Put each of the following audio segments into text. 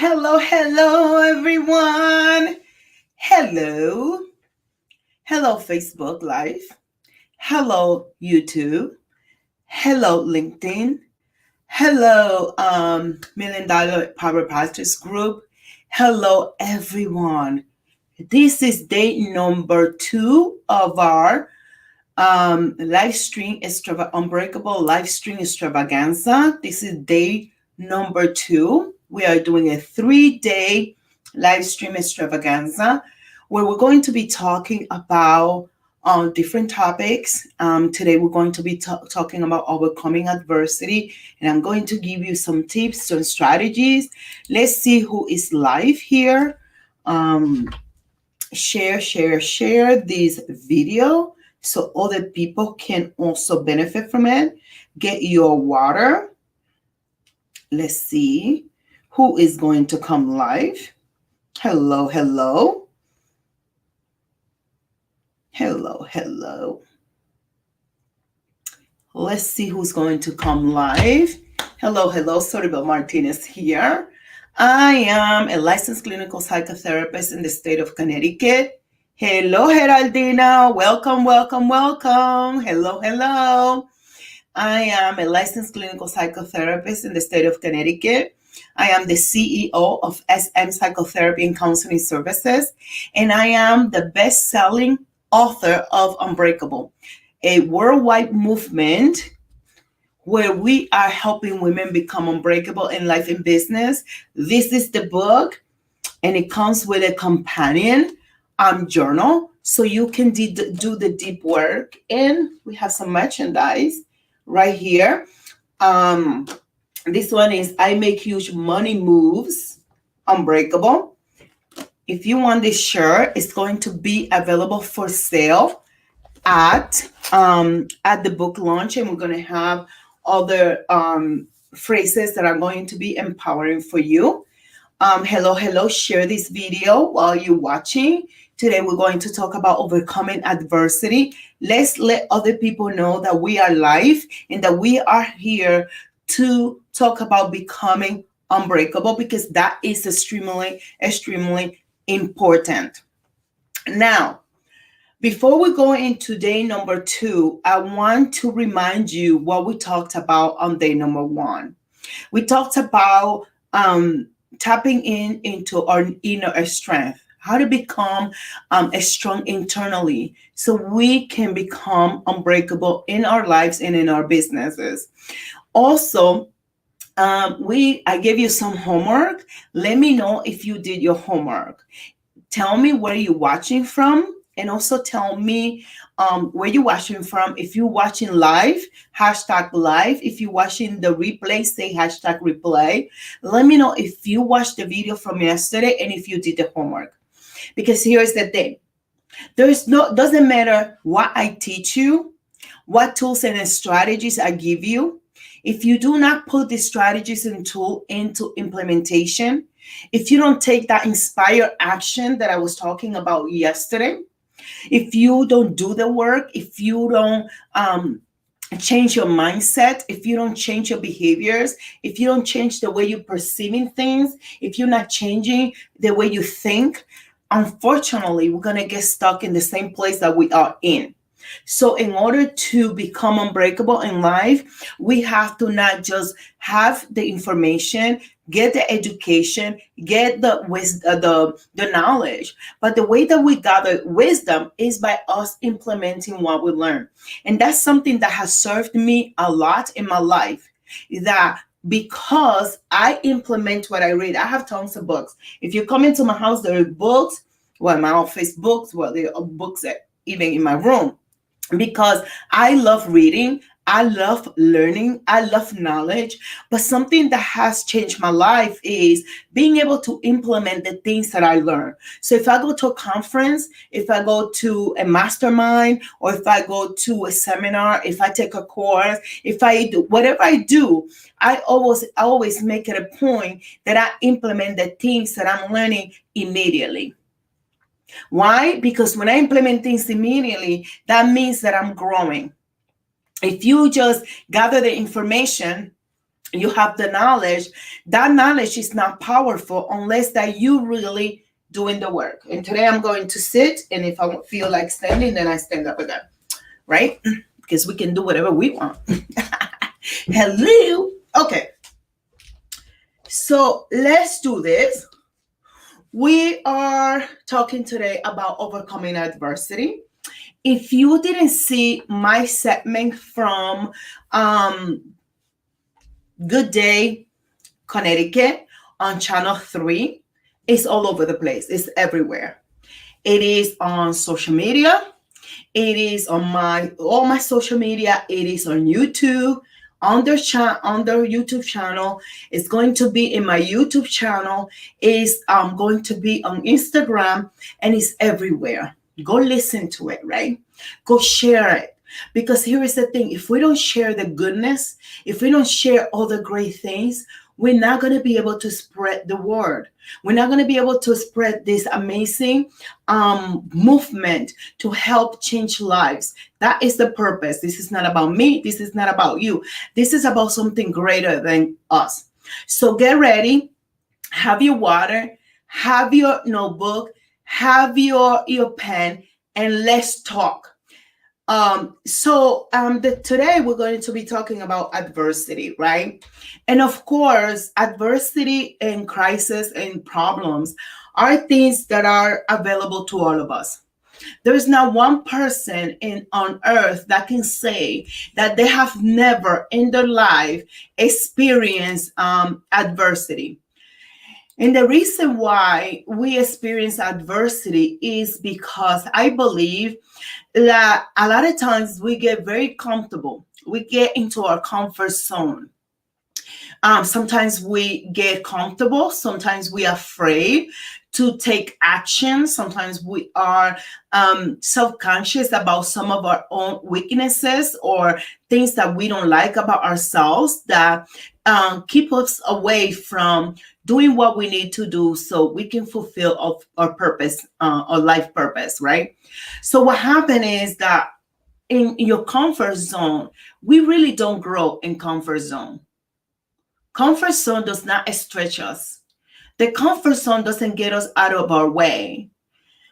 Hello, hello, everyone. Hello. Hello, Facebook Live. Hello, YouTube. Hello, LinkedIn. Hello, Million Dollar Power Pastors Group. Hello, everyone. This is day number 2 of our Unbreakable Live Stream Extravaganza. This is day number 2. We are doing a 3-day live stream extravaganza where we're going to be talking about different topics. Today we're going to be talking about overcoming adversity, and I'm going to give you some tips, some strategies. Let's see who is live here. Share this video so other people can also benefit from it. Get your water. Let's see who is going to come live. Hello. Let's see who's going to come live. Hello. Soribel Martinez here. I am a licensed clinical psychotherapist in the state of Connecticut. Hello, Geraldina. Welcome. Hello. I am a licensed clinical psychotherapist in the state of Connecticut. I am the CEO of SM Psychotherapy and Counseling Services, and I am the best-selling author of Unbreakable, a worldwide movement where we are helping women become unbreakable in life and business. This is the book, and it comes with a companion journal, so you can do the deep work. And we have some merchandise right here. This one is I Make Huge Money Moves, Unbreakable. If you want this shirt, it's going to be available for sale at the book launch, and we're going to have other phrases that are going to be empowering for you. Hello, share this video while you're watching. Today we're going to talk about overcoming adversity. Let's let other people know that we are live and that we are here to talk about becoming unbreakable, because that is extremely important. Now, before we go into day number 2, I want to remind you what we talked about on day number 1. We talked about tapping into our inner strength, how to become strong internally so we can become unbreakable in our lives and in our businesses. Also, I gave you some homework. Let me know if you did your homework. Tell me where you're watching from, and also tell me where you're watching from. If you're watching live, hashtag live. If you're watching the replay, say hashtag replay. Let me know if you watched the video from yesterday and if you did the homework. Because here's the thing. Doesn't matter what I teach you, what tools and strategies I give you. If you do not put the strategies and tool into implementation, if you don't take that inspired action that I was talking about yesterday, if you don't do the work, if you don't change your mindset, if you don't change your behaviors, if you don't change the way you're perceiving things, if you're not changing the way you think, unfortunately, we're going to get stuck in the same place that we are in. So in order to become unbreakable in life, we have to not just have the information, get the education, get the knowledge, but the way that we gather wisdom is by us implementing what we learn. And that's something that has served me a lot in my life, that because I implement what I read. I have tons of books. If you come into my house, there are books, in my office books, there are books even in my room. Because I love reading, I love learning, I love knowledge, but something that has changed my life is being able to implement the things that I learn. So if I go to a conference, if I go to a mastermind, or if I go to a seminar, if I take a course, if I do whatever I do, I always make it a point that I implement the things that I'm learning immediately. Why? Because when I implement things immediately, that means that I'm growing. If you just gather the information you have the knowledge. That knowledge is not powerful unless that you really doing the work. And today I'm going to sit, and if I feel like standing, then I stand up again, right? Because we can do whatever we want. Hello. Okay. So let's do this. We are talking today about overcoming adversity. If you didn't see my segment from Good Day, Connecticut on Channel 3, it's all over the place. It's everywhere. It is on social media. It is on all my social media. It is on YouTube, on their YouTube channel. It's going to be in my YouTube channel. It's going to be on Instagram, and it's everywhere. Go listen to it, right? Go share it. Because here is the thing. If we don't share the goodness, if we don't share all the great things, we're not going to be able to spread the word. We're not going to be able to spread this amazing movement to help change lives. That is the purpose. This is not about me. This is not about you. This is about something greater than us. So get ready. Have your water. Have your notebook. Have your pen. And let's talk. Today we're going to be talking about adversity, right? And of course, adversity and crisis and problems are things that are available to all of us. There is not one person on earth that can say that they have never in their life experienced adversity. And the reason why we experience adversity is because I believe that a lot of times we get very comfortable. We get into our comfort zone. Sometimes we get comfortable. Sometimes we are afraid to take action. Sometimes we are self-conscious about some of our own weaknesses or things that we don't like about ourselves that keep us away from doing what we need to do so we can fulfill our purpose, our life purpose, right? So what happened is that in your comfort zone, we really don't grow in comfort zone. Comfort zone does not stretch us. The comfort zone doesn't get us out of our way.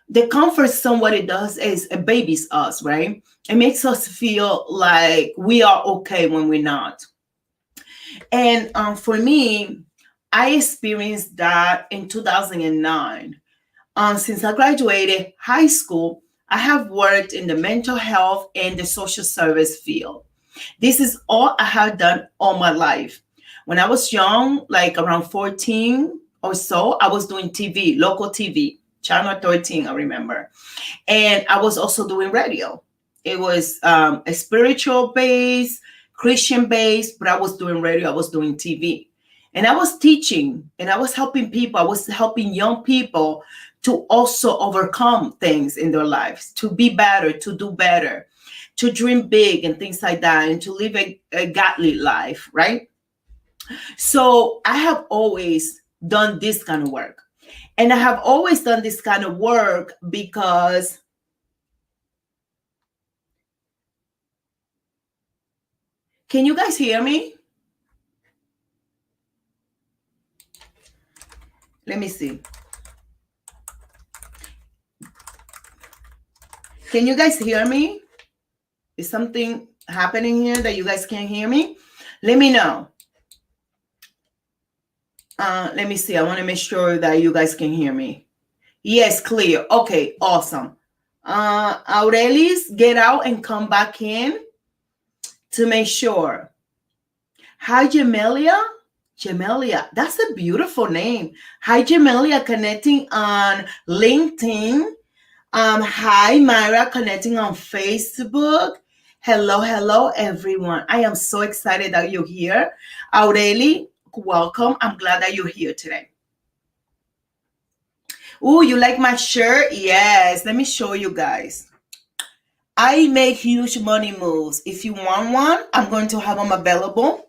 The comfort zone, what it does is it babies us, right? It makes us feel like we are okay when we're not. And for me, I experienced that in 2009. Since I graduated high school, I have worked in the mental health and the social service field. This is all I have done all my life. When I was young, like around 14 or so, I was doing TV, local TV, Channel 13, I remember. And I was also doing radio. It was a spiritual base, Christian base, but I was doing radio, I was doing TV. And I was teaching and I was helping people. I was helping young people to also overcome things in their lives, to be better, to do better, to dream big and things like that, and to live a godly life, right? So I have always done this kind of work. And I have always done this kind of work because can you guys hear me? Let me see. Can you guys hear me? Is something happening here that you guys can't hear me? Let me know. Let me see. I want to make sure that you guys can hear me. Yes, clear. Okay, awesome. Aurelis, get out and come back in to make sure. Hi, Jamelia. Jamelia, that's a beautiful name. Hi, Jamelia, connecting on LinkedIn. Hi, Myra, connecting on Facebook. Hello, everyone. I am so excited that you're here. Aureli, welcome. I'm glad that you're here today. Oh, you like my shirt? Yes. Let me show you guys. I make huge money moves. If you want one, I'm going to have them available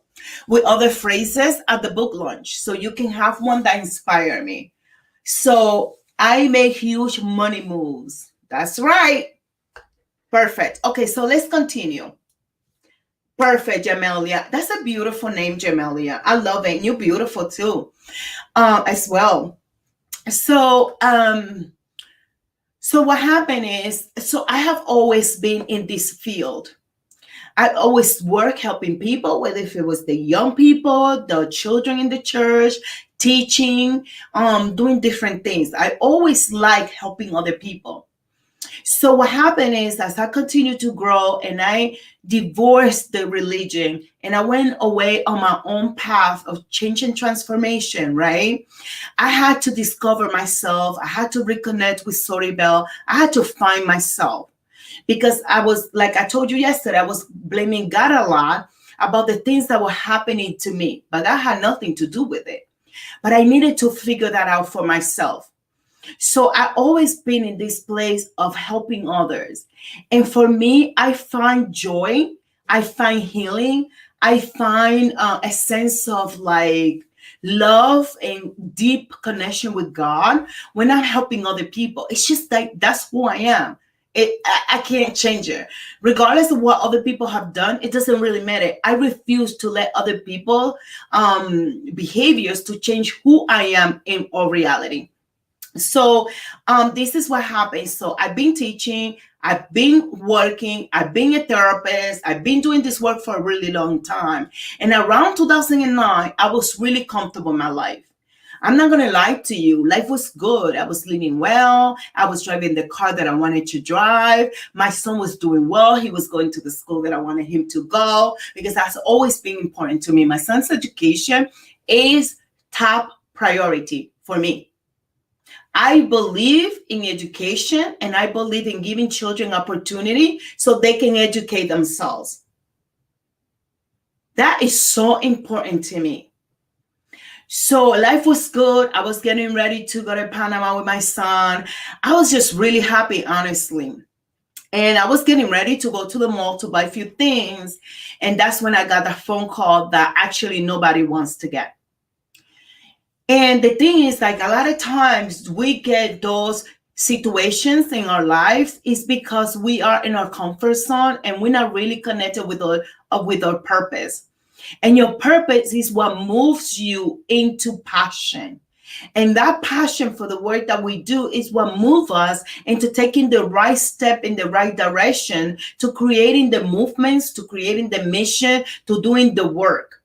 with other phrases at the book launch. So you can have one that inspire me. So I make huge money moves. That's right. Perfect. Okay, so let's continue. Perfect, Jamelia. That's a beautiful name, Jamelia. I love it. You're beautiful too, as well. So, so what happened is, so I have always been in this field. I always work helping people, whether if it was the young people, the children in the church, teaching, doing different things. I always like helping other people. So what happened is, as I continued to grow and I divorced the religion and I went away on my own path of change and transformation, right? I had to discover myself. I had to reconnect with Soribel. I had to find myself because I was, like I told you yesterday, I was blaming God a lot about the things that were happening to me, but that had nothing to do with it. But I needed to figure that out for myself. So I always been in this place of helping others. And for me, I find joy, I find healing, I find a sense of like love and deep connection with God when I'm helping other people. It's just like that's who I am. I can't change it. Regardless of what other people have done, it doesn't really matter. I refuse to let other people behaviors to change who I am in all reality. So this is what happens. So I've been teaching, I've been working, I've been a therapist, I've been doing this work for a really long time. And around 2009, I was really comfortable in my life. I'm not going to lie to you. Life was good. I was living well. I was driving the car that I wanted to drive. My son was doing well. He was going to the school that I wanted him to go because that's always been important to me. My son's education is top priority for me. I believe in education and I believe in giving children opportunity so they can educate themselves. That is so important to me. So life was good. I was getting ready to go to Panama with my son. I was just really happy, honestly. And I was getting ready to go to the mall to buy a few things. And that's when I got the phone call that actually nobody wants to get. And the thing is, like a lot of times we get those situations in our lives is because we are in our comfort zone and we're not really connected with our purpose. And your purpose is what moves you into passion. And that passion for the work that we do is what moves us into taking the right step in the right direction, to creating the movements, to creating the mission, to doing the work.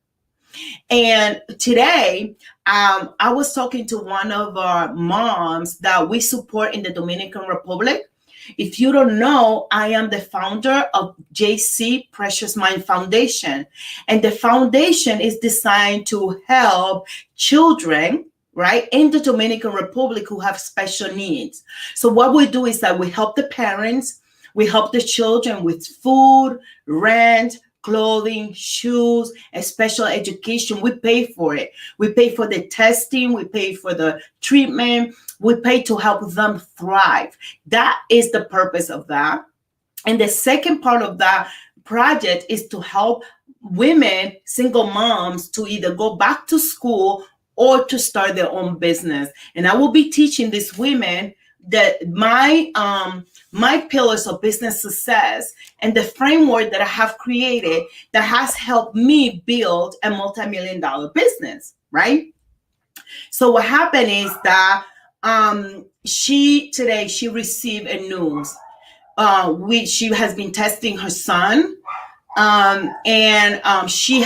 And today, I was talking to one of our moms that we support in the Dominican Republic. If you don't know, I am the founder of JC Precious Mind Foundation. And the foundation is designed to help children, right, in the Dominican Republic who have special needs. So what we do is that we help the parents, we help the children with food, rent, clothing, shoes, and special education. We pay for it. We pay for the testing. We pay for the treatment. We pay to help them thrive. That is the purpose of that. And the second part of that project is to help women, single moms, to either go back to school or to start their own business. And I will be teaching these women that my pillars of business success and the framework that I have created that has helped me build a multi-million-dollar business, right? So what happened is that she received a news. She has been testing her son. She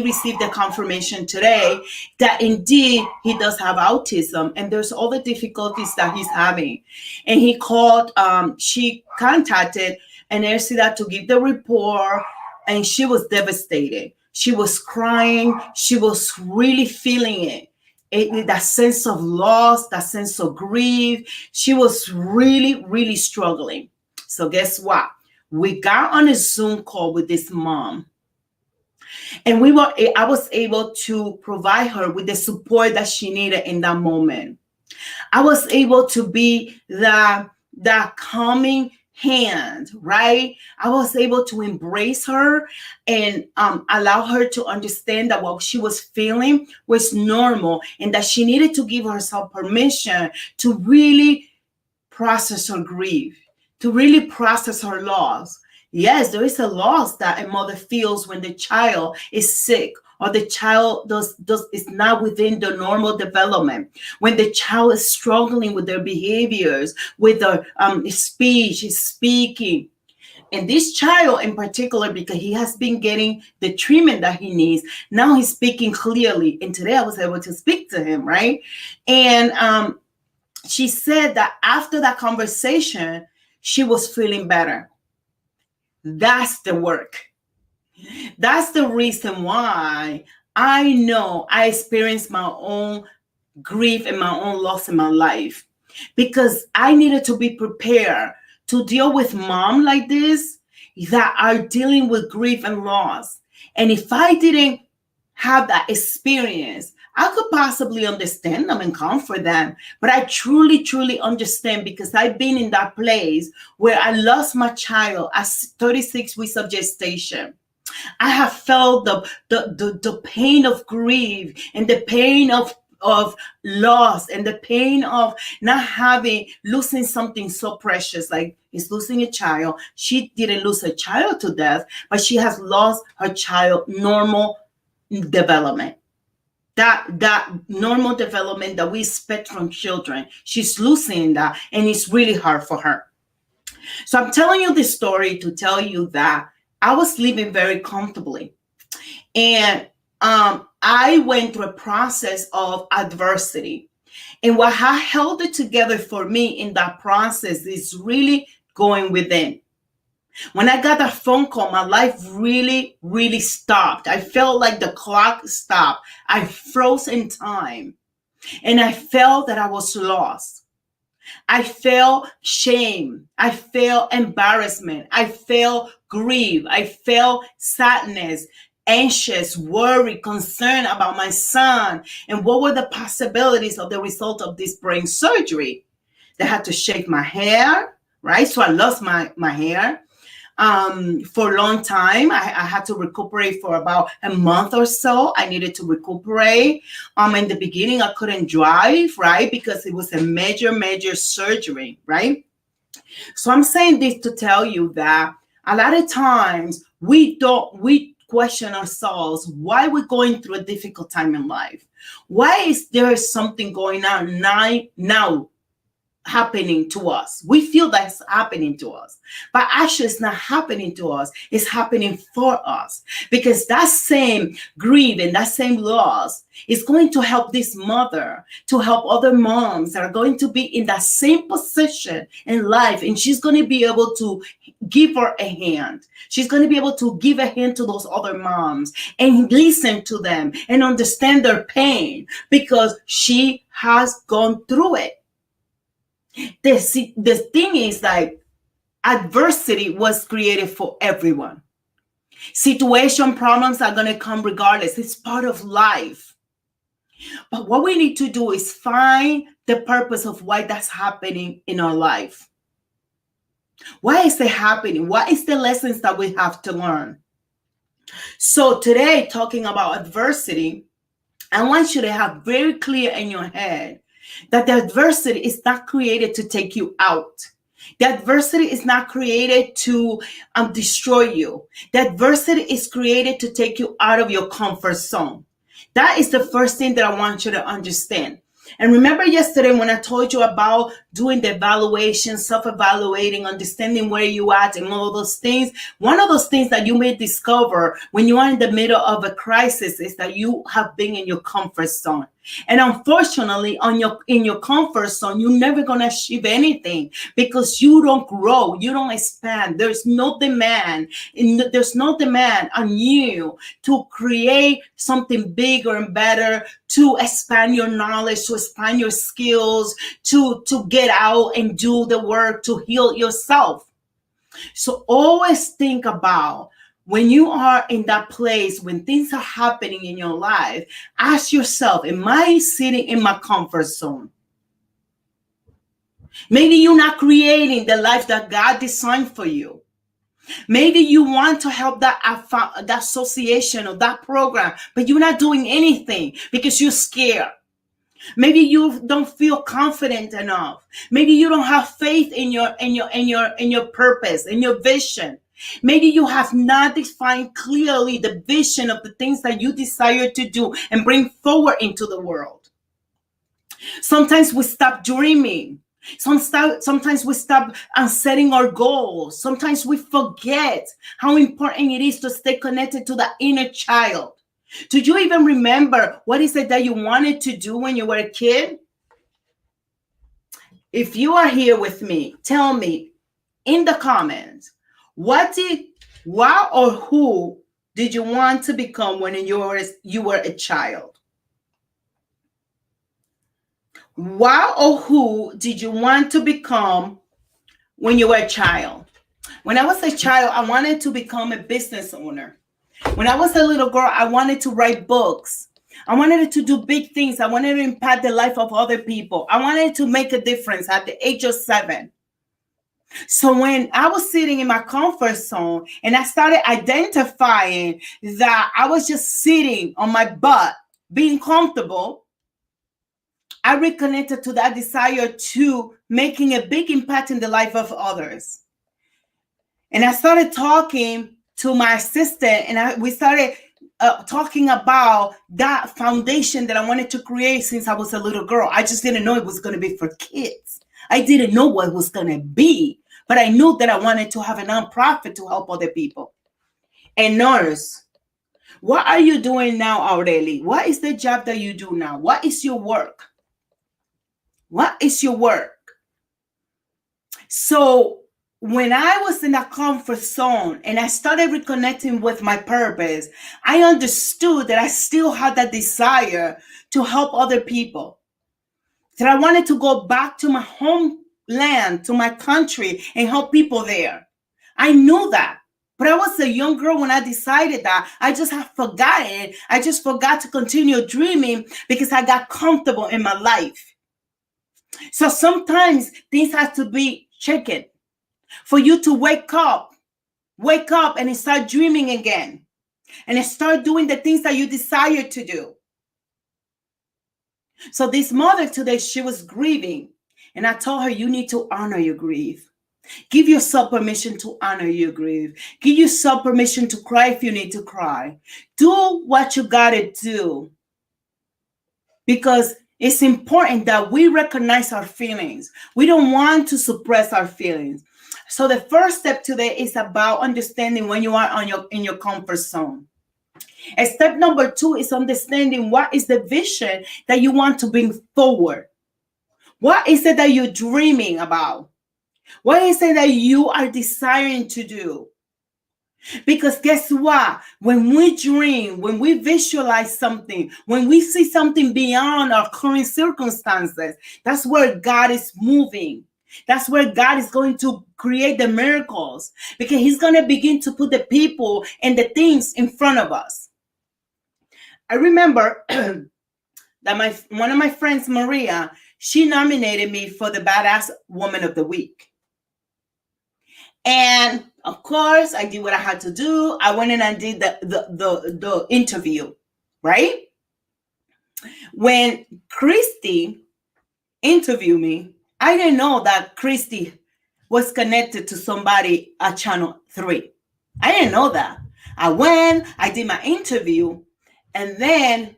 received the confirmation today that indeed he does have autism and there's all the difficulties that he's having. And she contacted an LCSW to give the report, and she was devastated. She was crying. She was really feeling it. That sense of loss, that sense of grief. She was really, really struggling. So guess what? We got on a Zoom call with this mom, and I was able to provide her with the support that she needed in that moment. I was able to be that calming hand, right? I was able to embrace her and allow her to understand that what she was feeling was normal and that she needed to give herself permission to really process her grief, to really process her loss. Yes, there is a loss that a mother feels when the child is sick or the child is not within the normal development. When the child is struggling with their behaviors, with their speech, speaking. And this child in particular, because he has been getting the treatment that he needs, now he's speaking clearly. And today I was able to speak to him, right? And she said that after that conversation, she was feeling better. That's the work. That's the reason why I know I experienced my own grief and my own loss in my life, because I needed to be prepared to deal with mom like this that are dealing with grief and loss. And if I didn't have that experience, I could possibly understand them and comfort them. But I truly, truly understand, because I've been in that place where I lost my child at 36 weeks of gestation. I have felt the pain of grief and the pain of loss and the pain of not losing something so precious, like is losing a child. She didn't lose her child to death, but she has lost her child normal development. That normal development that we expect from children. She's losing that, and it's really hard for her. So I'm telling you this story to tell you that I was living very comfortably. And I went through a process of adversity. And what held it together for me in that process is really going within. When I got that phone call, my life really, really stopped. I felt like the clock stopped. I froze in time. And I felt that I was lost. I felt shame. I felt embarrassment. I felt grief. I felt sadness, anxious, worry, concern about my son. And what were the possibilities of the result of this brain surgery? They had to shave my hair, right? So I lost my hair. For a long time, I had to recuperate for about a month or so. I needed to recuperate. In the beginning, I couldn't drive, right? Because it was a major surgery, right? So I'm saying this to tell you that a lot of times we question ourselves why we're going through a difficult time in life. Why is there something going on now happening to us? We feel that's happening to us, but actually it's not happening to us. It's happening for us, because that same grief and that same loss is going to help this mother to help other moms that are going to be in that same position in life, and she's going to be able to give her a hand. She's going to be able to give a hand to those other moms and listen to them and understand their pain, because she has gone through it. The thing is, like, adversity was created for everyone. Situation problems are going to come regardless. It's part of life. But what we need to do is find the purpose of why that's happening in our life. Why is it happening? What is the lessons that we have to learn? So today, talking about adversity, I want you to have very clear in your head that the adversity is not created to take you out. The adversity is not created to destroy you. The adversity is created to take you out of your comfort zone. That is the first thing that I want you to understand. And remember yesterday when I told you about doing the evaluation, self-evaluating, understanding where you at and all of those things. One of those things that you may discover when you are in the middle of a crisis is that you have been in your comfort zone. And unfortunately, in your comfort zone, you're never going to achieve anything, because you don't grow, you don't expand. There's no demand on you to create something bigger and better, to expand your knowledge, to expand your skills, to get out and do the work to heal yourself. So always think about, when you are in that place, when things are happening in your life, ask yourself, am I sitting in my comfort zone? Maybe you're not creating the life that God designed for you. Maybe you want to help that association or that program, but you're not doing anything because you're scared. Maybe you don't feel confident enough. Maybe you don't have faith in your purpose, in your vision. Maybe you have not defined clearly the vision of the things that you desire to do and bring forward into the world. Sometimes we stop dreaming. Sometimes we stop setting our goals. Sometimes we forget how important it is to stay connected to the inner child. Do you even remember what is it that you wanted to do when you were a kid? If you are here with me, tell me in the comments, what or who did you want to become when you were a child? What or who did you want to become when you were a child? When I was a child, I wanted to become a business owner. When I was a little girl, I wanted to write books. I wanted to do big things. I wanted to impact the life of other people. I wanted to make a difference at the age of 7. So when I was sitting in my comfort zone and I started identifying that I was just sitting on my butt, being comfortable, I reconnected to that desire to making a big impact in the life of others. And I started talking to my assistant, and we started talking about that foundation that I wanted to create since I was a little girl. I just didn't know it was going to be for kids. I didn't know what it was going to be, but I knew that I wanted to have a nonprofit to help other people. And nurse, what are you doing now, Aureli? What is the job that you do now? What is your work? What is your work? So when I was in that comfort zone and I started reconnecting with my purpose, I understood that I still had that desire to help other people. That I wanted to go back to my homeland, to my country, and help people there. I knew that. But I was a young girl when I decided that. I just had forgotten it. I just forgot to continue dreaming because I got comfortable in my life. So sometimes things have to be shaken for you to wake up and start dreaming again and start doing the things that you desire to do. So this mother today, she was grieving, and I told her, you need to honor your grief. Give yourself permission to honor your grief. Give yourself permission to cry if you need to cry. Do what you gotta do, because it's important that we recognize our feelings. We don't want to suppress our feelings. So the first step today is about understanding when you are in your comfort zone. And step number 2 is understanding what is the vision that you want to bring forward. What is it that you're dreaming about? What is it that you are desiring to do? Because guess what? When we dream, when we visualize something, when we see something beyond our current circumstances, that's where God is moving. That's where God is going to create the miracles, because he's going to begin to put the people and the things in front of us. I remember that one of my friends, Maria, she nominated me for the Badass Woman of the Week. And of course, I did what I had to do. I went in and did the interview, right? When Christy interviewed me, I didn't know that Christy was connected to somebody at Channel 3. I didn't know that. I went, I did my interview, and then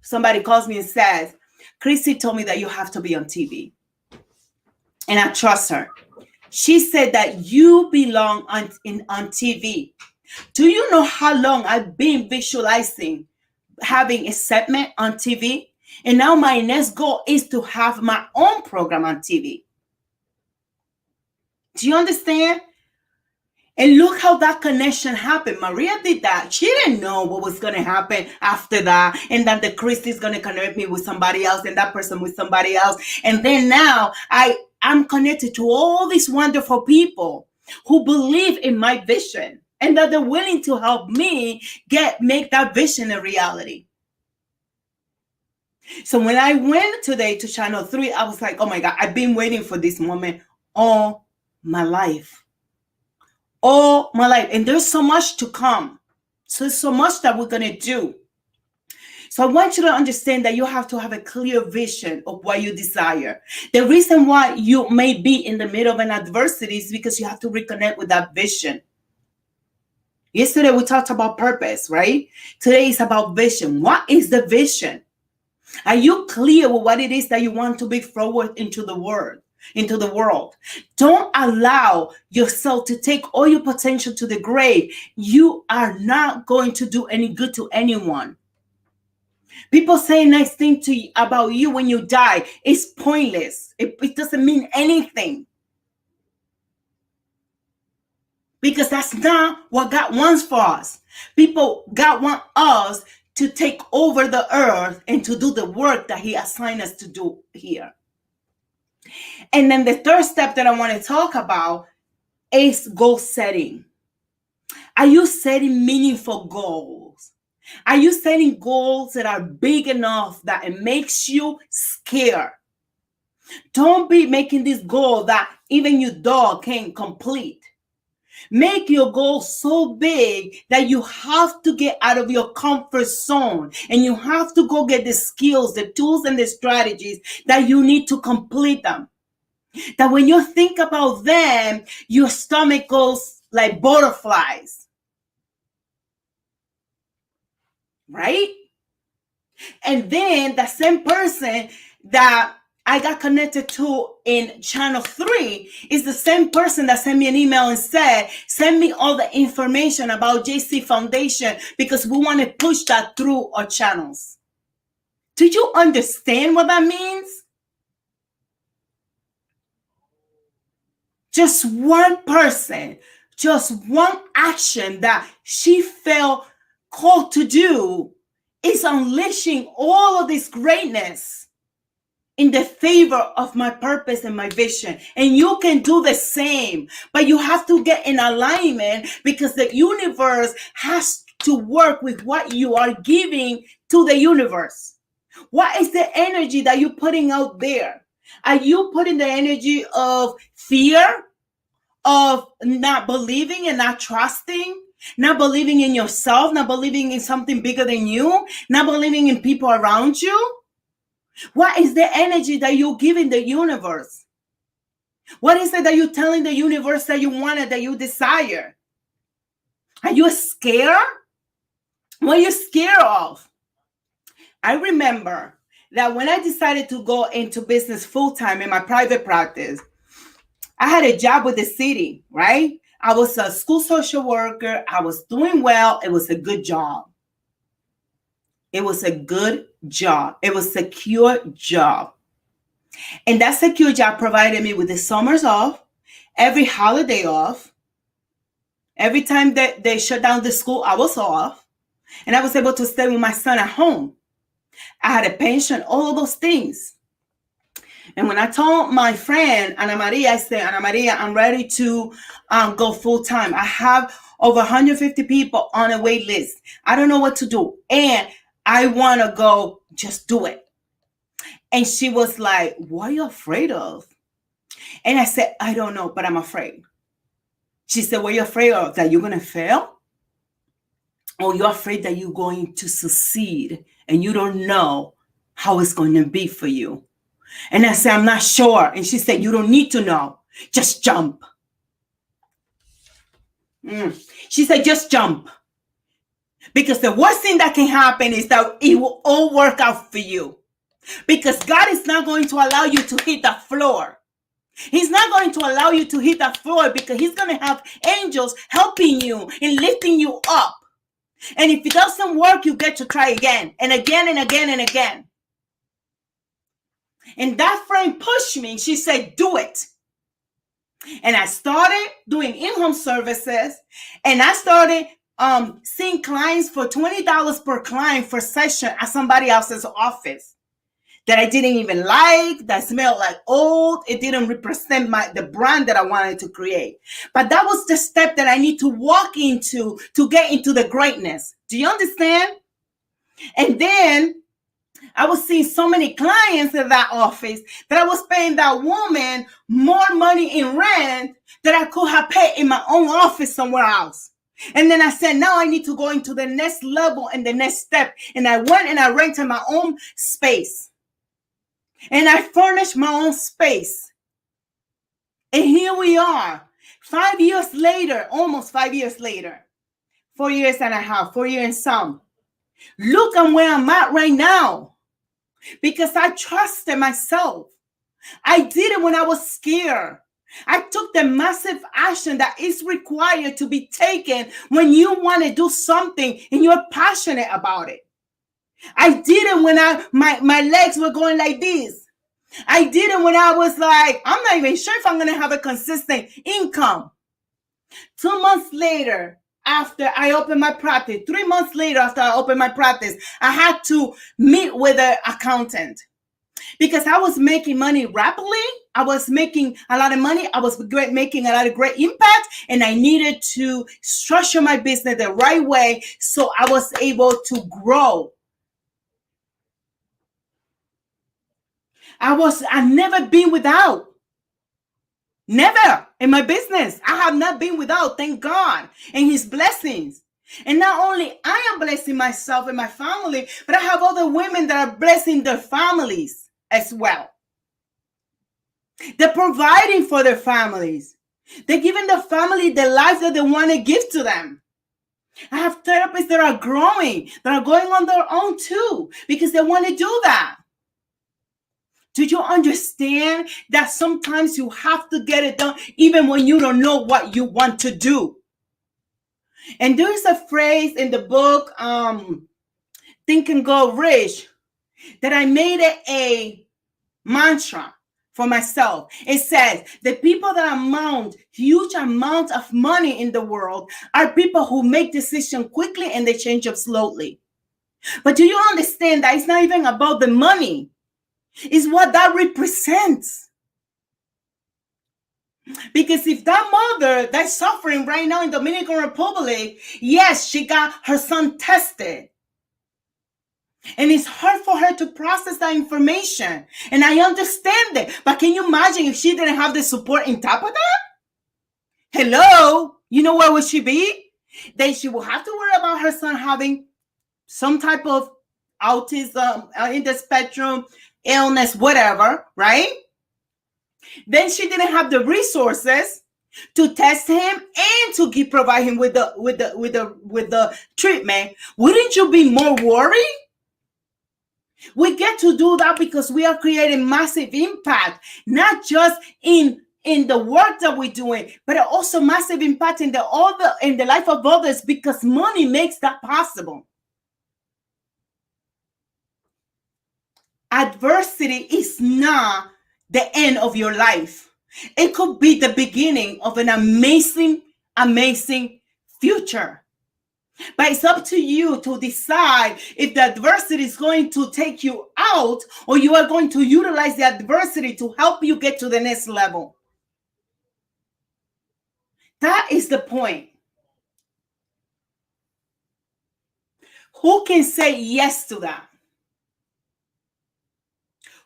somebody calls me and says, Christy told me that you have to be on TV. And I trust her. She said that you belong on TV. Do you know how long I've been visualizing having a segment on TV? And now my next goal is to have my own program on TV. Do you understand? And look how that connection happened. Maria did that. She didn't know what was going to happen after that. And that the Christy's going to connect me with somebody else and that person with somebody else. And then now I'm connected to all these wonderful people who believe in my vision and that they're willing to help me make that vision a reality. So when I went today to Channel 3, I was like, oh my God, I've been waiting for this moment all my life. All my life. And there's so much to come. So there's so much that we're going to do. So I want you to understand that you have to have a clear vision of what you desire. The reason why you may be in the middle of an adversity is because you have to reconnect with that vision. Yesterday we talked about purpose, right? Today is about vision. What is the vision? Are you clear with what it is that you want to bring forward into the world? Into the world. Don't allow yourself to take all your potential to the grave. You are not going to do any good to anyone. People say nice things to you about you when you die. It's pointless. It doesn't mean anything. Because that's not what God wants for us. God wants us to take over the earth and to do the work that He assigned us to do here. And then the third step that I want to talk about is goal setting. Are you setting meaningful goals? Are you setting goals that are big enough that it makes you scared? Don't be making this goal that even your dog can't complete. Make your goal so big that you have to get out of your comfort zone and you have to go get the skills, the tools, and the strategies that you need to complete them. That when you think about them, your stomach goes like butterflies. Right? And then the same person that I got connected to in channel 3 is the same person that sent me an email and said, send me all the information about JC Foundation because we want to push that through our channels. Do you understand what that means? Just one person, just one action that she felt called to do is unleashing all of this greatness in the favor of my purpose and my vision. And you can do the same, but you have to get in alignment because the universe has to work with what you are giving to the universe. What is the energy that you're putting out there? Are you putting the energy of fear, of not believing and not trusting, not believing in yourself, not believing in something bigger than you, not believing in people around you? What is the energy that you're giving the universe? What is it that you're telling the universe that you wanted, that you desire? Are you scared? What are you scared of? I remember that when I decided to go into business full-time in my private practice, I had a job with the city, right? I was a school social worker. I was doing well. It was a good job. It was a good job. It was a secure job. And that secure job provided me with the summers off, every holiday off. Every time that they shut down the school, I was off. And I was able to stay with my son at home. I had a pension, all of those things. And when I told my friend, Ana Maria, I said, Ana Maria, I'm ready to go full time. I have over 150 people on a wait list. I don't know what to do. And I want to go, just do it. And she was like, what are you afraid of? And I said, I don't know, but I'm afraid. She said, what are you afraid of? That you're going to fail? Or you're afraid that you're going to succeed and you don't know how it's going to be for you? And I said, I'm not sure. And she said, you don't need to know. Just jump. She said, just jump. Because the worst thing that can happen is that it will all work out for you. Because God is not going to allow you to hit the floor. He's not going to allow you to hit the floor because He's going to have angels helping you and lifting you up. And if it doesn't work, you get to try again and again and again and again. And that friend pushed me. She said, do it. And I started doing in-home services. And I started seeing clients for $20 per client for session at somebody else's office that I didn't even like, that smelled like old. It didn't represent the brand that I wanted to create. But that was the step that I need to walk into to get into the greatness. Do you understand? And then I was seeing so many clients in that office that I was paying that woman more money in rent that I could have paid in my own office somewhere else. And then I said, now I need to go into the next level and the next step. And I went and I rented my own space. And I furnished my own space. And here we are, 5 years later, almost 5 years later. 4 years and a half, 4 years and some. Look at where I'm at right now because I trusted myself. I did it when I was scared. I took the massive action that is required to be taken when you want to do something and you're passionate about it. I did it when my legs were going like this. I did it when I was like, I'm not even sure if I'm going to have a consistent income. 2 months later, after I opened my practice, 3 months later after I opened my practice, I had to meet with an accountant because I was making money rapidly. I was making a lot of money. I was making a lot of great impact, and I needed to structure my business the right way so I was able to grow. I've never been without. Never in my business. I have not been without, thank God, and his blessings. And not only I am blessing myself and my family, but I have other women that are blessing their families as well. They're providing for their families. They're giving their family the life that they want to give to them. I have therapists that are growing, that are going on their own too, because they want to do that. Do you understand that sometimes you have to get it done even when you don't know what you want to do? And there's a phrase in the book, Think and Go Rich, that I made it a mantra for myself. It says, the people that amount huge amounts of money in the world are people who make decisions quickly and they change up slowly. But do you understand that it's not even about the money? It's what that represents. Because if that mother that's suffering right now in Dominican Republic, yes, she got her son tested. And it's hard for her to process that information. And I understand it. But can you imagine if she didn't have the support on top of that? Hello? You know where would she be? Then she will have to worry about her son having some type of autism in the spectrum, illness, whatever, right? Then she didn't have the resources to test him and to provide him with the treatment. Wouldn't you be more worried? We get to do that because we are creating massive impact, not just in the work that we're doing, but also massive impact in the life of others, because money makes that possible. Adversity is not the end of your life. It could be the beginning of an amazing, amazing future. But it's up to you to decide if the adversity is going to take you out or you are going to utilize the adversity to help you get to the next level. That is the point. Who can say yes to that?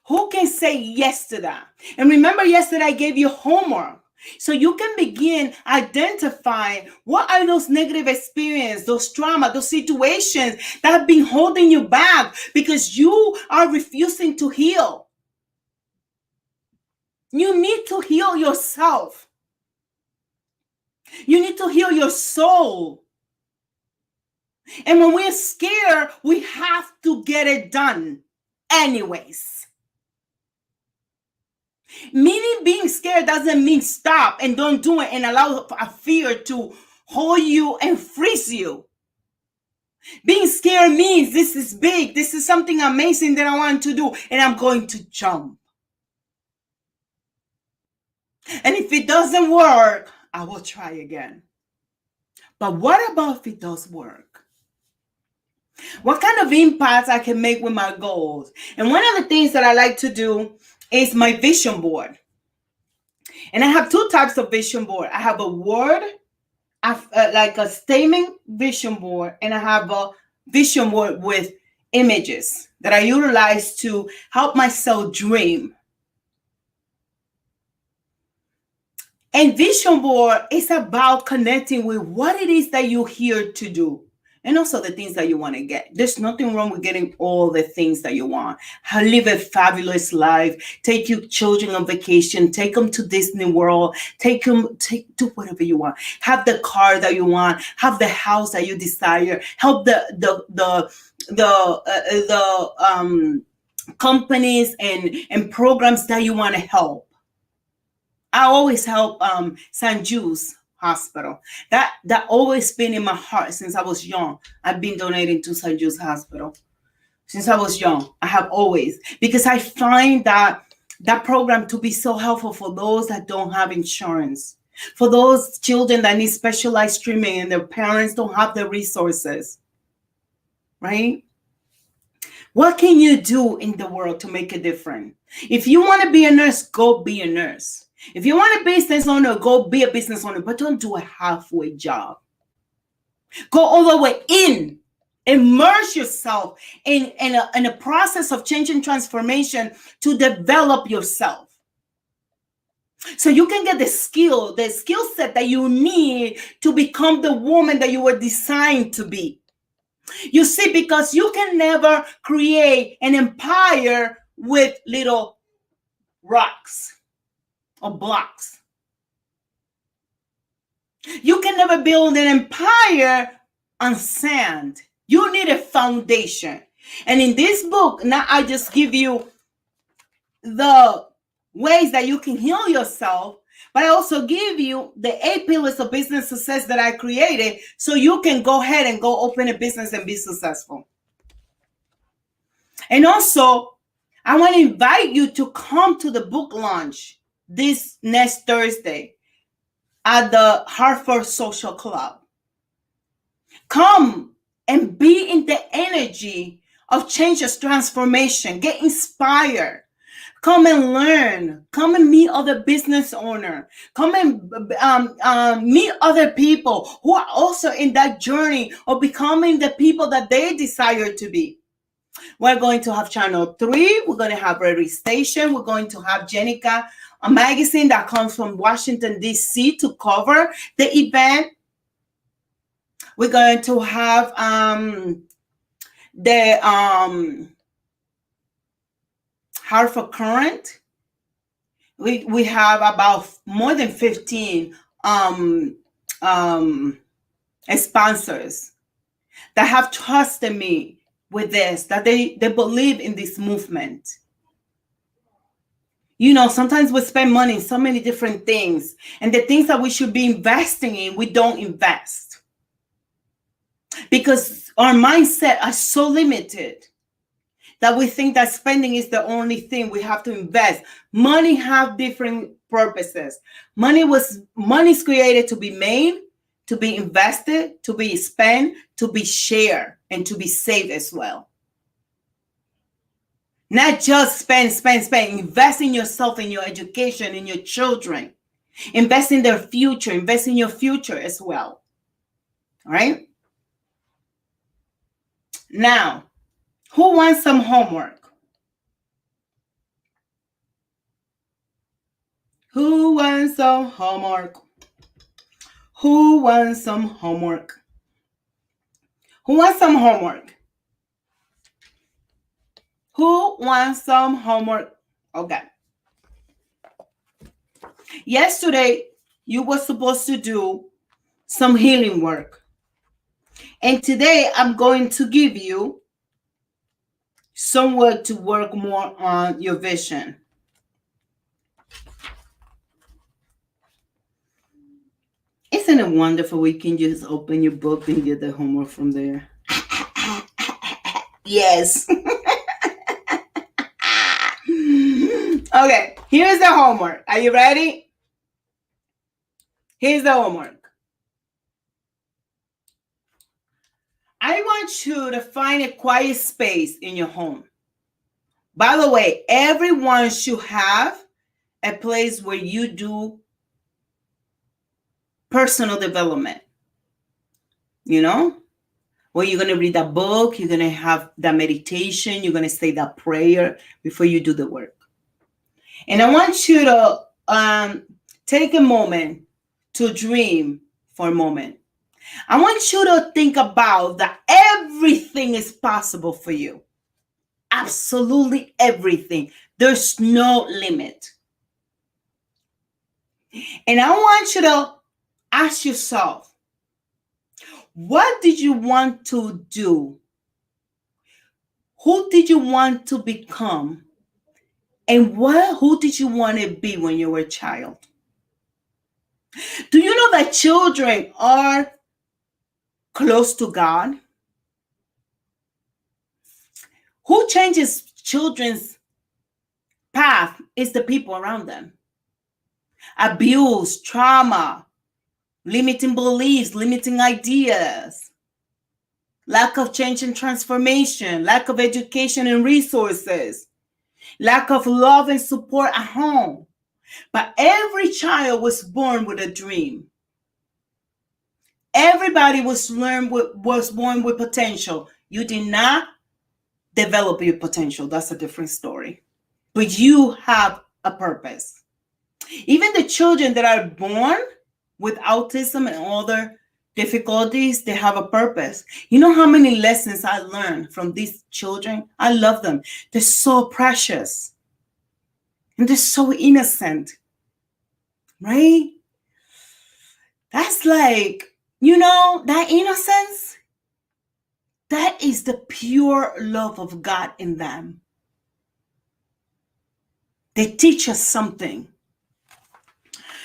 Who can say yes to that? And remember, yesterday I gave you homework. So you can begin identifying what are those negative experiences, those trauma, those situations that have been holding you back because you are refusing to heal. You need to heal yourself. You need to heal your soul. And when we're scared, we have to get it done anyways. Meaning being scared doesn't mean stop and don't do it and allow a fear to hold you and freeze you. Being scared means this is big. This is something amazing that I want to do, and I'm going to jump. And if it doesn't work, I will try again. But what about if it does work? What kind of impact I can make with my goals? And one of the things that I like to do is my vision board. And I have two types of vision board. I have a word, like a statement vision board, and I have a vision board with images that I utilize to help myself dream. And vision board is about connecting with what it is that you're here to do. and also the things that you want to get. There's nothing wrong with getting all the things that you want. Live a fabulous life. Take your children on vacation. Take them to Disney World. Do whatever you want. Have the car that you want. Have the house that you desire. Help the companies and programs that you want to help. I always help St. Jude's Hospital. That always been in my heart since I was young. I've been donating to St. Jude's Hospital since I was young. I have always, because I find that program to be so helpful for those that don't have insurance, for those children that need specialized treatment and their parents don't have the resources, right? What can you do in the world to make a difference? If you want to be a nurse, go be a nurse. If you want a business owner, go be a business owner, but don't do a halfway job. Go all the way in. Immerse yourself in a process of change and transformation to develop yourself. So you can get the skill set that you need to become the woman that you were designed to be. You see, because you can never create an empire with little rocks or blocks. You can never build an empire on sand. You need a foundation. And in this book, now I just give you the ways that you can heal yourself, but I also give you the 8 pillars of business success that I created so you can go ahead and go open a business and be successful. And also, I want to invite you to come to the book launch this next Thursday at the Hartford Social Club. Come and be in the energy of changes, transformation. Get inspired. Come and learn. Come and meet other business owners. Come and meet other people who are also in that journey of becoming the people that they desire to be. We're going to have Channel 3. We're going to have Radio Station. We're going to have Jenica, a magazine that comes from Washington, D.C. to cover the event. We're going to have the Hartford Current. We have about more than 15 sponsors that have trusted me with this, that they believe in this movement. You know, sometimes we spend money in so many different things, and the things that we should be investing in, we don't invest because our mindset are so limited that we think that spending is the only thing we have to invest. Money have different purposes. Money is created to be made, to be invested, to be spent, to be shared, and to be saved as well. Not just spend. Invest in yourself, in your education, in your children. Invest in their future. Invest in your future as well. All right? Now, who wants some homework? Who wants some homework? Who wants some homework? Who wants some homework? Who wants some homework? Okay. Yesterday, you were supposed to do some healing work. And today, I'm going to give you some work to work more on your vision. Isn't it wonderful we can just open your book and get the homework from there? Yes. Okay, here's the homework. Are you ready? Here's the homework. I want you to find a quiet space in your home. By the way, everyone should have a place where you do personal development. You know, where you're going to read a book, you're going to have that meditation, you're going to say that prayer before you do the work. And I want you to take a moment to dream for a moment. I want you to think about that everything is possible for you. Absolutely everything. There's no limit. And I want you to ask yourself, what did you want to do? Who did you want to become? And who did you want to be when you were a child? Do you know that children are close to God? Who changes children's path is the people around them. Abuse, trauma, limiting beliefs, limiting ideas, lack of change and transformation, lack of education and resources, lack of love and support at home. But every child was born with a dream. Everybody was born with potential. You did not develop your potential. That's a different story. But you have a purpose. Even the children that are born with autism and other difficulties, they have a purpose. You know how many lessons I learned from these children? I love them. They're so precious. And they're so innocent. Right? That's like, that innocence, that is the pure love of God in them. They teach us something.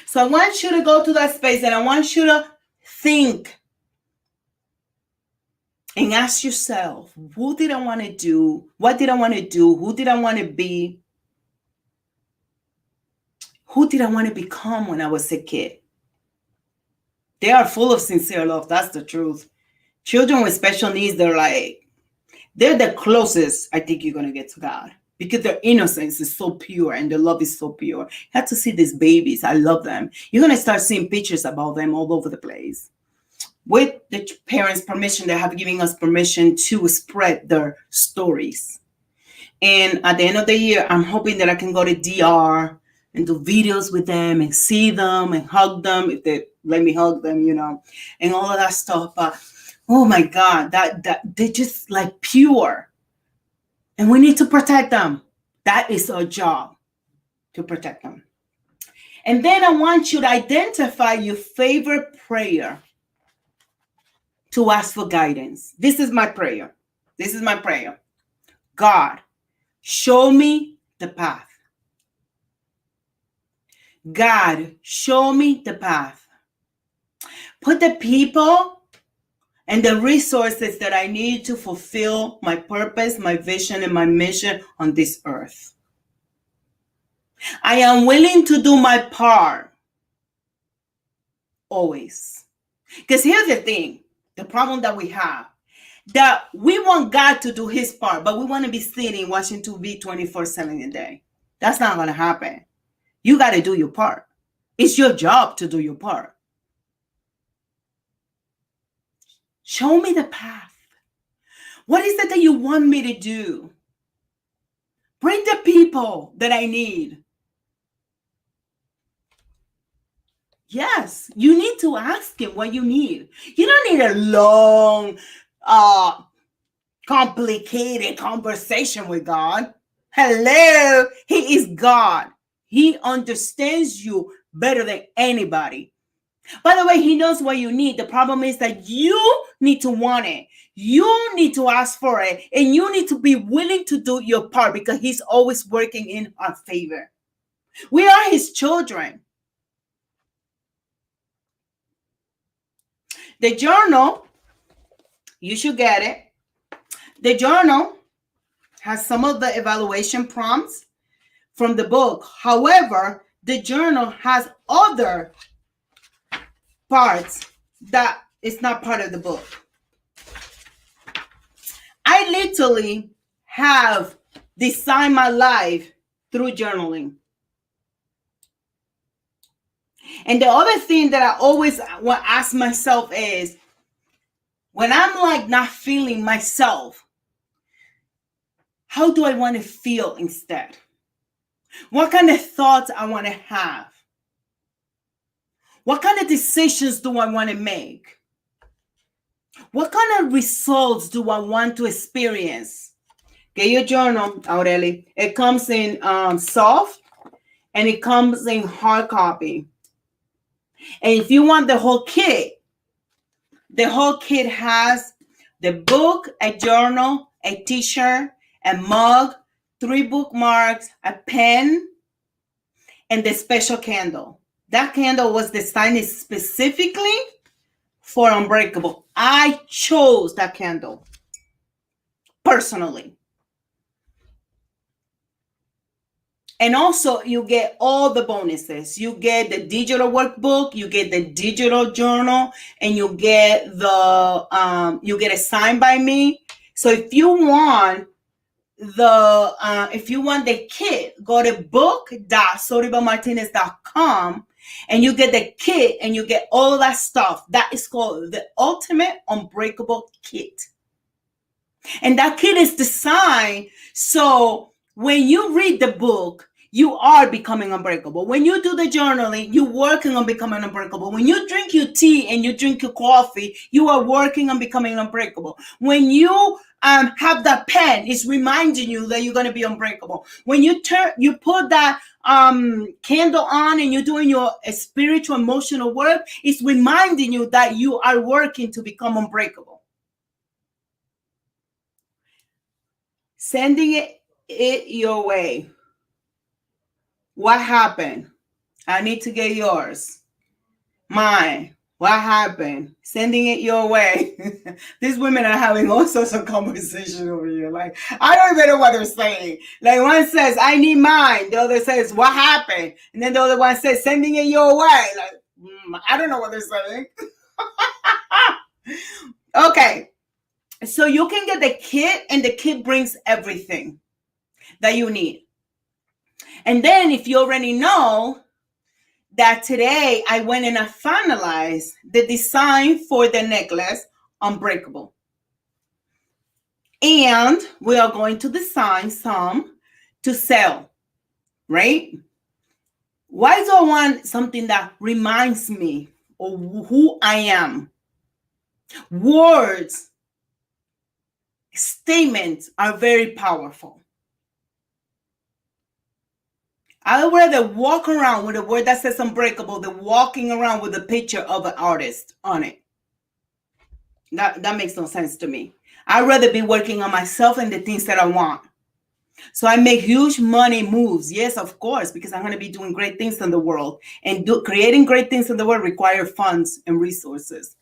So I want you to go to that space and I want you to think and ask yourself, who did I want to do? What did I want to do? Who did I want to be? Who did I want to become when I was a kid? They are full of sincere love. That's the truth. Children with special needs, they're the closest I think you're going to get to God. Because their innocence is so pure and their love is so pure. You have to see these babies. I love them. You're going to start seeing pictures about them all over the place. With the parents' permission, they have given us permission to spread their stories. And at the end of the year, I'm hoping that I can go to DR and do videos with them and see them and hug them if they let me hug them, and all of that stuff. But oh my God, that they're just like pure. And we need to protect them. That is our job, to protect them. And then I want you to identify your favorite prayer to ask for guidance. This is my prayer. God, show me the path. God, show me the path. Put the people and the resources that I need to fulfill my purpose, my vision, and my mission on this earth. I am willing to do my part. Always. Because here's the thing, the problem that we have, that we want God to do his part, but we want to be sitting watching TV 24/7 a day. That's not going to happen. You got to do your part. It's your job to do your part. Show me the path. What is it that you want me to do? Bring the people that I need. Yes, you need to ask him what you need. You don't need a long, complicated conversation with God. Hello, he is God. He understands you better than anybody. By the way, he knows what you need. The problem is that you need to want it. You need to ask for it. And you need to be willing to do your part because he's always working in our favor. We are his children. The journal, you should get it. The journal has some of the evaluation prompts from the book. However, the journal has other parts that is not part of the book. I literally have designed my life through journaling. And the other thing that I always want to ask myself is, when I'm like not feeling myself, how do I want to feel instead? What kind of thoughts I want to have? What kind of decisions do I want to make? What kind of results do I want to experience? Get your journal, Aureli. It comes in soft and it comes in hard copy. And if you want the whole kit has the book, a journal, a t-shirt, a mug, 3 bookmarks, a pen, and the special candle. That candle was designed specifically for Unbreakable. I chose that candle personally. And also, you get all the bonuses. You get the digital workbook, you get the digital journal, and you get a sign by me. So if you want the kit, go to book.soribelmartinez.com and you get the kit and you get all of that stuff. That is called the Ultimate Unbreakable Kit. And that kit is designed so when you read the book, you are becoming unbreakable. When you do the journaling, you're working on becoming unbreakable. When you drink your tea and you drink your coffee, you are working on becoming unbreakable. When you have that pen, it's reminding you that you're going to be unbreakable. When you put that candle on and you're doing your spiritual, emotional work, it's reminding you that you are working to become unbreakable. Sending it your way. What happened? I need to get yours. Mine. What happened? Sending it your way. These women are having all sorts of conversation over here. Like, I don't even know what they're saying. Like, one says, I need mine. The other says, what happened? And then the other one says, sending it your way. Like, I don't know what they're saying. Okay. So you can get the kit, and the kit brings everything that you need. And then if you already know that today I went and I finalized the design for the necklace, Unbreakable. And we are going to design some to sell, right? Why do I want something that reminds me of who I am? Words, statements are very powerful. I would rather walk around with a word that says Unbreakable than walking around with a picture of an artist on it. That makes no sense to me. I'd rather be working on myself and the things that I want. So I make huge money moves. Yes, of course, because I'm going to be doing great things in the world. And creating great things in the world require funds and resources.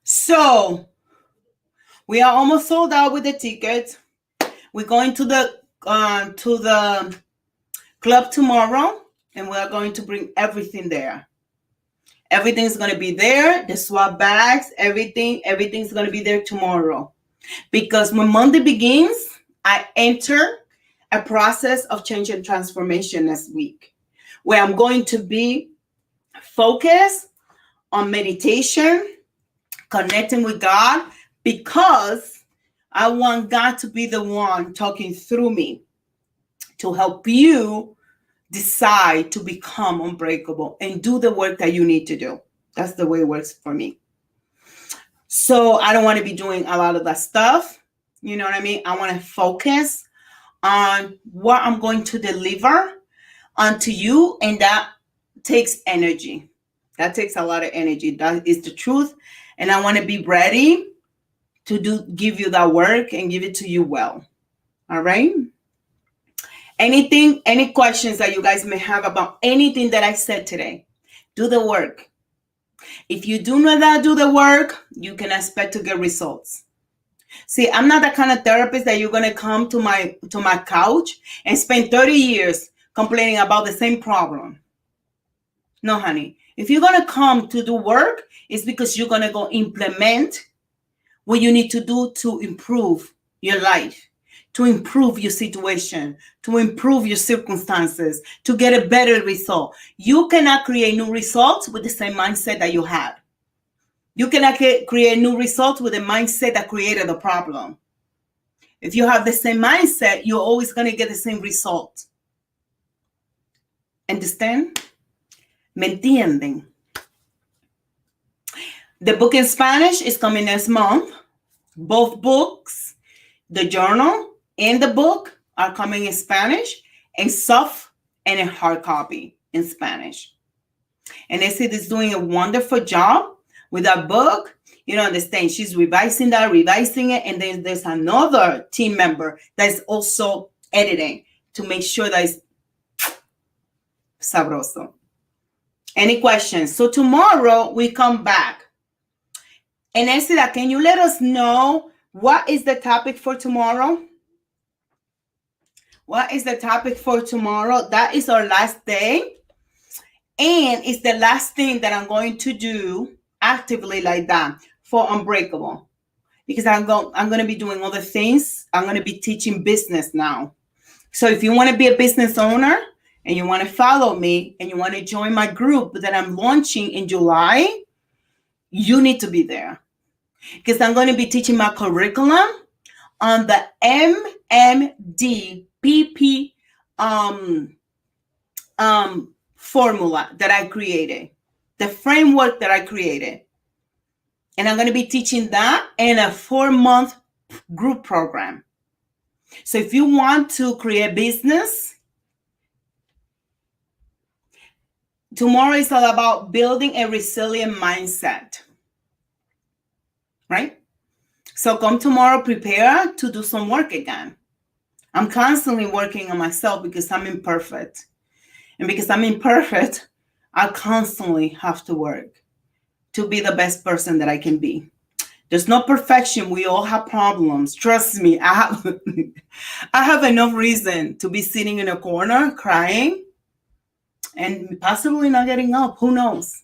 So we are almost sold out with the tickets. We're going to the club tomorrow, and we are going to bring everything there. Everything's going to be there. The swap bags, everything's going to be there tomorrow. Because when Monday begins, I enter a process of change and transformation next week, where I'm going to be focused on meditation, connecting with God, because I want God to be the one talking through me to help you decide to become unbreakable and do the work that you need to do. That's the way it works for me. So I don't want to be doing a lot of that stuff. You know what I mean? I want to focus on what I'm going to deliver onto you. And that takes energy. That takes a lot of energy. That is the truth. And I want to be ready to give you that work and give it to you well. All right. Any questions that you guys may have about anything that I said today? Do the work. If you do not do the work, you can expect to get results. See, I'm not the kind of therapist that you're going to come to my couch and spend 30 years complaining about the same problem. No, honey. If you're going to come to do work, it's because you're going to go implement what you need to do to improve your life, to improve your situation, to improve your circumstances, to get a better result. You cannot create new results with the same mindset that you had. You cannot create new results with the mindset that created the problem. If you have the same mindset, you're always going to get the same result. Understand? ¿Me entienden? The book in Spanish is coming next month. Both books, the journal and the book, are coming in Spanish, and soft and a hard copy in Spanish. And Essie is doing a wonderful job with that book. You don't understand. She's revising it. And then there's another team member that's also editing to make sure that it's sabroso. Any questions? So tomorrow we come back. And Essie, can you let us know what is the topic for tomorrow? What is the topic for tomorrow? That is our last day. And it's the last thing that I'm going to do actively like that for Unbreakable. Because I'm going to be doing other things. I'm going to be teaching business now. So if you want to be a business owner and you want to follow me and you want to join my group that I'm launching in July, you need to be there. Because I'm going to be teaching my curriculum on the MMDPP formula that I created, the framework that I created. And I'm going to be teaching that in a 4-month group program. So if you want to create business, tomorrow is all about building a resilient mindset, right? So come tomorrow prepared to do some work again. I'm constantly working on myself because I'm imperfect. And because I'm imperfect, I constantly have to work to be the best person that I can be. There's no perfection. We all have problems. Trust me, I have enough reason to be sitting in a corner crying and possibly not getting up. Who knows?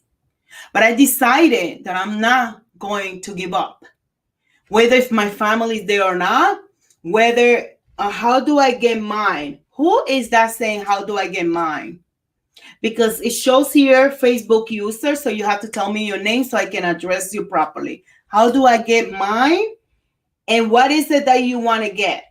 But I decided that I'm not going to give up. Whether if my family is there or not, whether how do I get mine? Who is that saying, how do I get mine? Because it shows here Facebook user, so you have to tell me your name so I can address you properly. How do I get mine? And what is it that you want to get?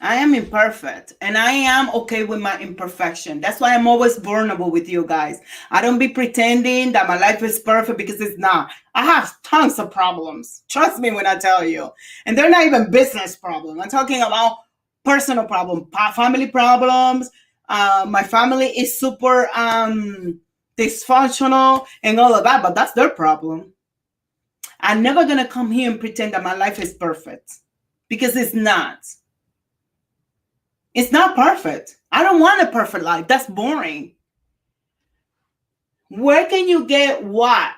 I am imperfect, and I am okay with my imperfection. That's why I'm always vulnerable with you guys. I don't be pretending that my life is perfect, because it's not. I have tons of problems. Trust me when I tell you. And they're not even business problems. I'm talking about personal problems, family problems. My family is super dysfunctional and all of that, but that's their problem. I'm never going to come here and pretend that my life is perfect, because it's not. It's not perfect. I don't want a perfect life. That's boring. Where can you get what?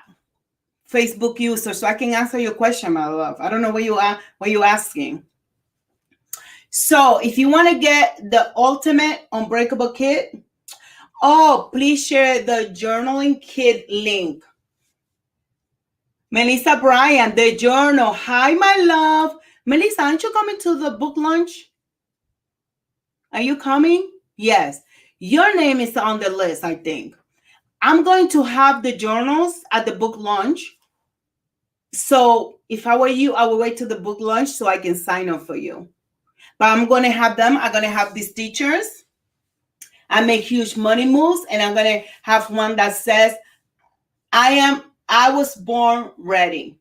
Facebook user, so I can answer your question, my love. I don't know what you're asking. So if you want to get the ultimate Unbreakable kit, please share the journaling kit link. Melissa Bryan, the journal. Hi, my love. Melissa, aren't you coming to the book launch? Are you coming? Yes. Your name is on the list, I think. I'm going to have the journals at the book launch. So if I were you, I would wait till the book launch so I can sign up for you. But I'm going to have them. I'm going to have these teachers. I make huge money moves. And I'm going to have one that says, I was born ready.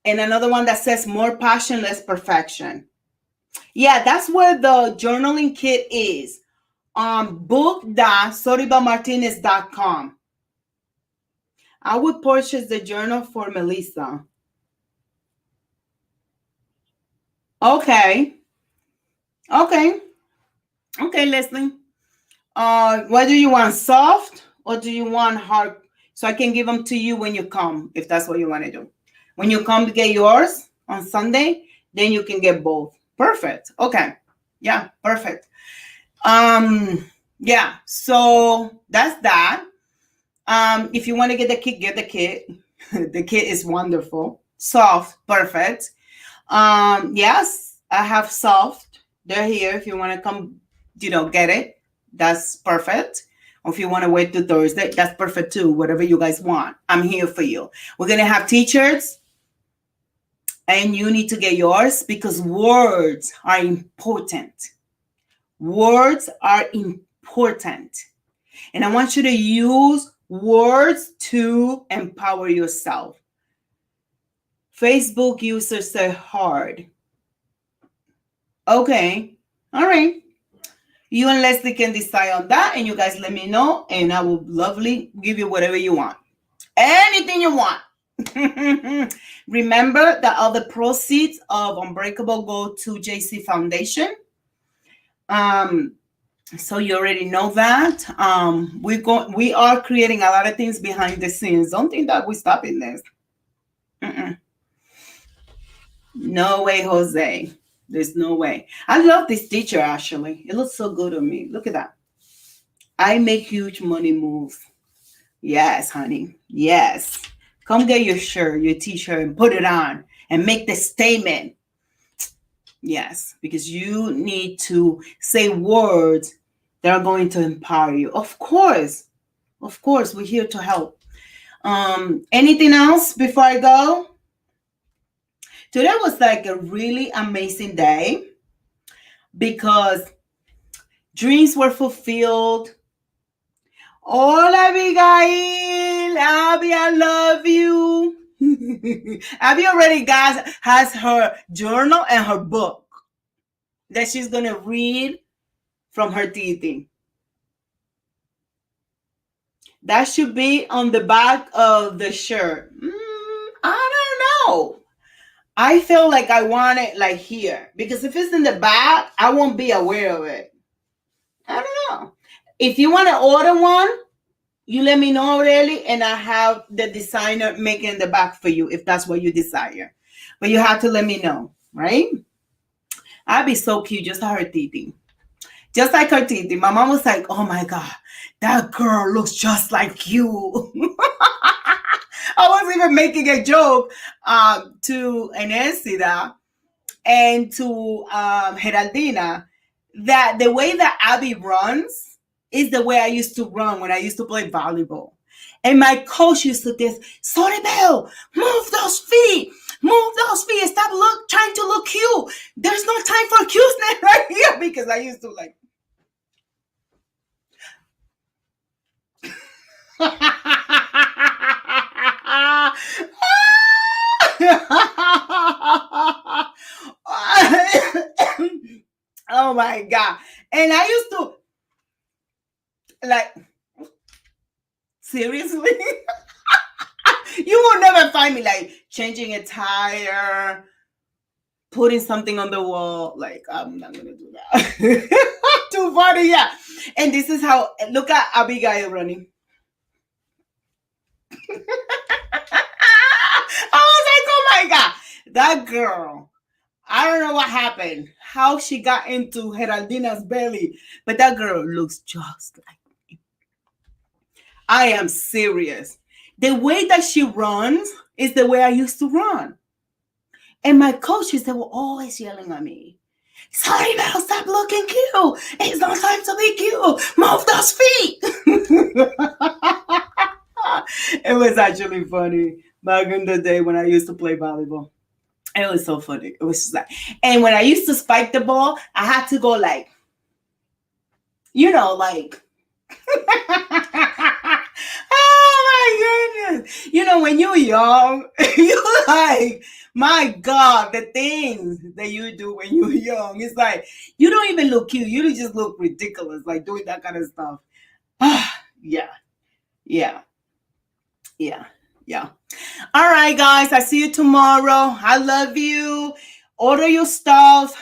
And another one that says, more passion, less perfection. Yeah, that's where the journaling kit is. Book.soribelmartinez.com. I would purchase the journal for Melissa. Okay, Leslie. What do you want, soft or do you want hard? So I can give them to you when you come, if that's what you want to do. When you come to get yours on Sunday, then you can get both. Perfect. Okay. Yeah, perfect. Yeah, so that's that. If you want to get the kit, get the kit. The kit is wonderful. Soft, perfect. Yes, I have soft. They're here. If you want to come, get it. That's perfect. Or if you want to wait till Thursday, that's perfect too. Whatever you guys want. I'm here for you. We're going to have t-shirts. And you need to get yours because words are important. Words are important. important. And I want you to use words to empower yourself. Facebook users say hard. Okay. All right. You and Leslie can decide on that, and you guys let me know, and I will lovely give you whatever you want. Anything you want. Remember that all the proceeds of Unbreakable go to JC Foundation. So you already know that. We are creating a lot of things behind the scenes. Don't think that we're stopping this. No way, Jose. There's no way. I love this teacher, actually. It looks so good on me. Look at that. I make huge money moves. Yes, honey. Yes. Come get your shirt, your t-shirt, and put it on and make the statement. Yes, because you need to say words that are going to empower you. Of course, we're here to help. Anything else before I go? Today was like a really amazing day because dreams were fulfilled. Hola, Abigail. Abby, I love you. Abby already has her journal and her book that she's going to read from her titi. That should be on the back of the shirt. I don't know. I feel like I want it like here, because if it's in the back, I won't be aware of it. I don't know. If you want to order one, you let me know already, and I have the designer make it in the back for you if that's what you desire. But you have to let me know, right? I'd be so cute, just like her titi. Just like her titi. My mom was like, oh my God, that girl looks just like you. I was even making a joke to Enesida and to Geraldina that the way that Abby runs is the way I used to run when I used to play volleyball. And my coach used to say, Soribel, move those feet. Move those feet. Stop trying to look cute. There's no time for cuteness right here, because I used to like. Oh my God. And I used to like, seriously? You will never find me like changing a tire, putting something on the wall. Like, I'm not gonna do that. Too funny, yeah. And this is how, look at Abigail running. I was like, oh my God, that girl. I don't know what happened, how she got into Geraldina's belly, but that girl looks just like me. I am serious. The way that she runs is the way I used to run. And my coaches, they were always yelling at me. Sorry, Mel, stop looking cute. It's not time to be cute. Move those feet. It was actually funny back in the day when I used to play volleyball. It was so funny. It was just like, and when I used to spike the ball, I had to go like, like. Oh my goodness. When you're young, you're like, my God, the things that you do when you're young. It's like, you don't even look cute. You just look ridiculous, like doing that kind of stuff. Yeah. All right, guys. I see you tomorrow. I love you. Order your stuff.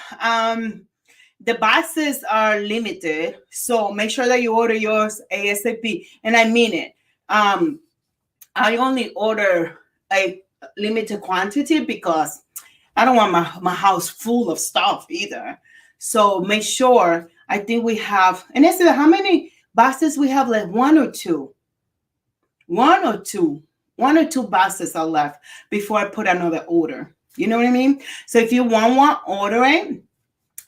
The boxes are limited, so make sure that you order yours ASAP. And I mean it. I only order a limited quantity because I don't want my house full of stuff either. So make sure. I think we have, and I said, how many boxes we have left? One or two boxes are left before I put another order. You know what I mean? So if you want one, order it,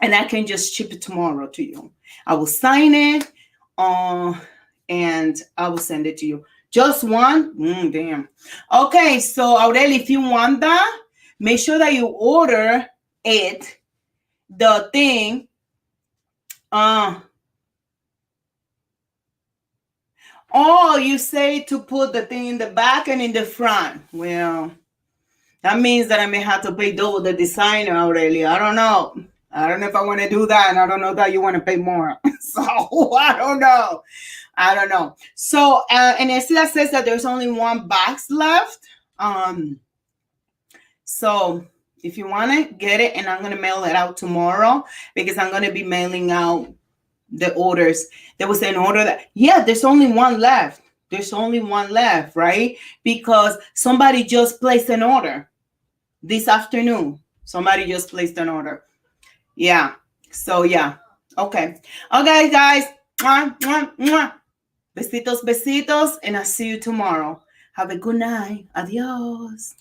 and I can just ship it tomorrow to you. I will sign it, and I will send it to you. Just one? Damn. Okay, so Aurel, if you want that, make sure that you order it, the thing. Oh, you say to put the thing in the back and in the front. Well, that means that I may have to pay double the designer, Aurelia. I don't know. I don't know if I want to do that, and I don't know that you want to pay more. So I don't know. I don't know. So and Estela says that there's only one box left. So if you want to get it, and I'm gonna mail it out tomorrow because I'm gonna be mailing out the orders. There was an order that there's only one left. There's only one left, right? Because somebody just placed an order this afternoon. Somebody just placed an order. Yeah. So yeah. Okay. Okay, guys. Mwah, mwah, mwah. Besitos, besitos, and I'll see you tomorrow. Have a good night. Adios.